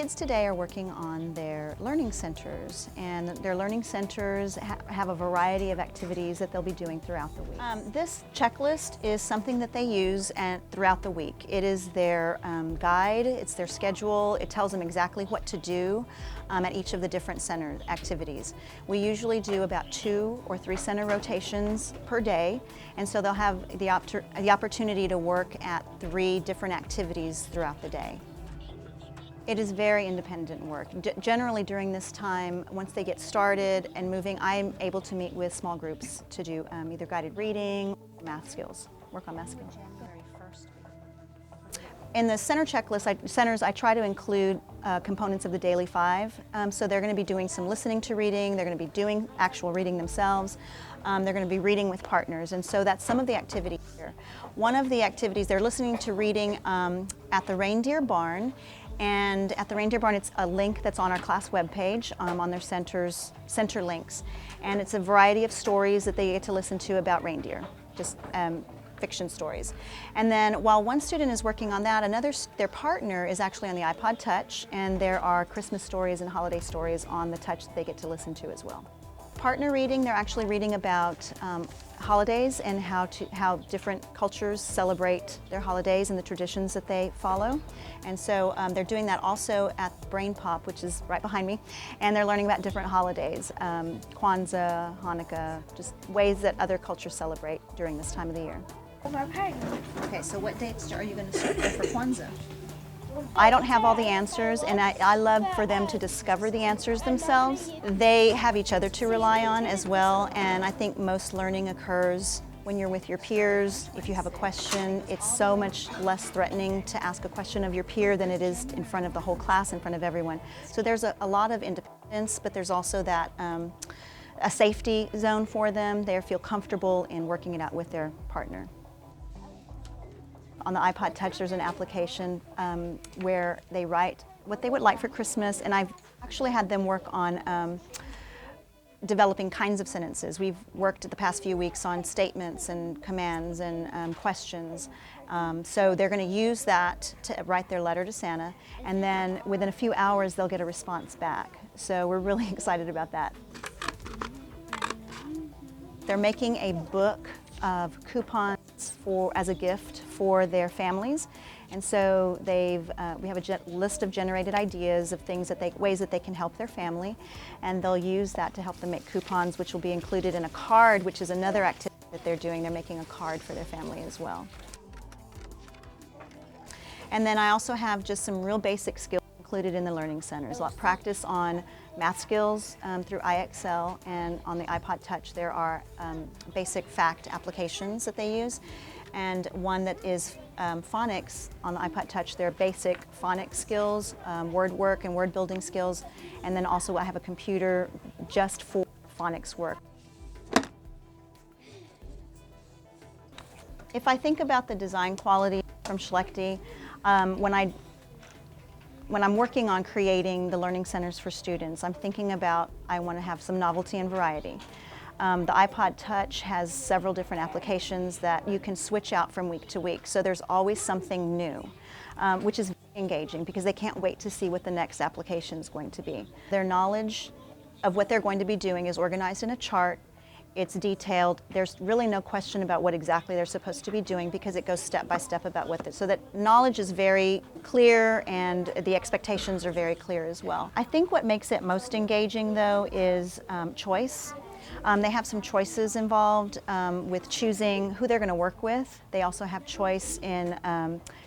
kids today are working on their learning centers, and their learning centers have a variety of activities that they'll be doing throughout the week. This checklist is something that they use throughout the week. It is their guide, it's their schedule, it tells them exactly what to do at each of the different center activities. We usually do about 2 or 3 center rotations per day, and so they'll have the opportunity to work at 3 different activities throughout the day. It is very independent work. Generally during this time, once they get started and moving, I'm able to meet with small groups to do either guided reading or math skills, work on math skills. In the center checklist, I try to include components of the Daily 5. So they're going to be doing some listening to reading, they're going to be doing actual reading themselves, they're going to be reading with partners, and so that's some of the activities here. One of the activities, they're listening to reading at the Reindeer Barn, and at the Reindeer Barn it's a link that's on our class webpage on their center links, and it's a variety of stories that they get to listen to about reindeer, just fiction stories. And then while one student is working on that, their partner is actually on the iPod Touch, and there are Christmas stories and holiday stories on the Touch that they get to listen to as well. Partner reading, they're actually reading about holidays and how different cultures celebrate their holidays and the traditions that they follow. And so they're doing that also at Brain Pop, which is right behind me, and they're learning about different holidays, Kwanzaa, Hanukkah, just ways that other cultures celebrate during this time of the year. Okay, so what dates are you going to start for Kwanzaa? I don't have all the answers, and I love for them to discover the answers themselves. They have each other to rely on as well, and I think most learning occurs when you're with your peers. If you have a question, it's so much less threatening to ask a question of your peer than it is in front of the whole class, in front of everyone. So there's a lot of independence, but there's also that a safety zone for them. They feel comfortable in working it out with their partner. On the iPod Touch, there's an application where they write what they would like for Christmas, and I've actually had them work on developing kinds of sentences. We've worked the past few weeks on statements and commands and questions. So they're going to use that to write their letter to Santa, and then within a few hours they'll get a response back. So we're really excited about that. They're making a book of coupons as a gift for their families, and so we have a list of generated ideas of ways that they can help their family, and they'll use that to help them make coupons, which will be included in a card, which is another activity that they're doing. They're making a card for their family as well. And then I also have just some real basic skills included in the learning centers. A lot of practice on math skills through IXL, and on the iPod Touch there are basic fact applications that they use, and one that is phonics. On the iPod Touch there are basic phonics skills, word work and word building skills, and then also I have a computer just for phonics work. If I think about the design quality from Schlechte, when I'm working on creating the learning centers for students, I'm thinking about I want to have some novelty and variety. The iPod Touch has several different applications that you can switch out from week to week, so there's always something new, which is engaging because they can't wait to see what the next application is going to be. Their knowledge of what they're going to be doing is organized in a chart. It's detailed. There's really no question about what exactly they're supposed to be doing because it goes step by step about so that knowledge is very clear and the expectations are very clear as well. I think what makes it most engaging though is choice. They have some choices involved with choosing who they're going to work with. They also have choice in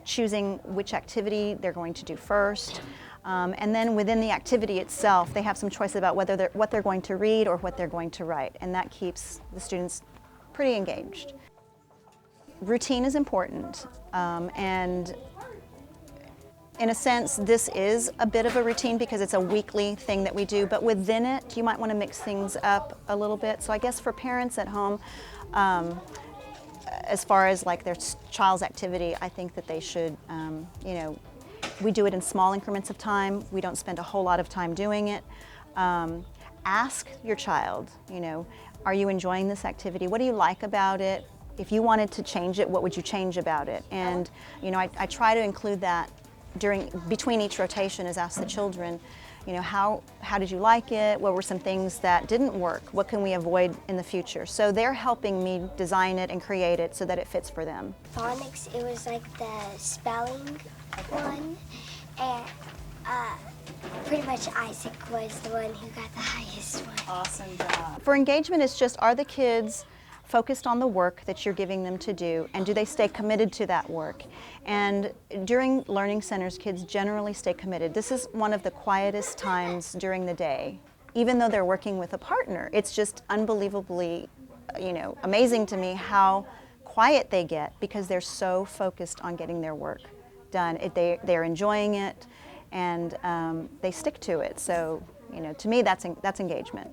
choosing which activity they're going to do first. And then within the activity itself, they have some choice about what they're going to read or what they're going to write, and that keeps the students pretty engaged. Routine is important, and in a sense, this is a bit of a routine because it's a weekly thing that we do, but within it, you might want to mix things up a little bit. So I guess for parents at home, as far as like their child's activity, I think that they should, we do it in small increments of time. We don't spend a whole lot of time doing it. Ask your child, are you enjoying this activity? What do you like about it? If you wanted to change it, what would you change about it? And I try to include that between each rotation is ask the children, you know, how did you like it? What were some things that didn't work? What can we avoid in the future? So they're helping me design it and create it so that it fits for them. Phonics, it was like the spelling one, and pretty much Isaac was the one who got the highest one. Awesome job. For engagement, it's just, are the kids focused on the work that you're giving them to do, and do they stay committed to that work? And during learning centers, kids generally stay committed. This is one of the quietest times during the day. Even though they're working with a partner, it's just unbelievably, you know, amazing to me how quiet they get because they're so focused on getting their work done. They're enjoying it, and they stick to it. So, you know, to me, that's engagement.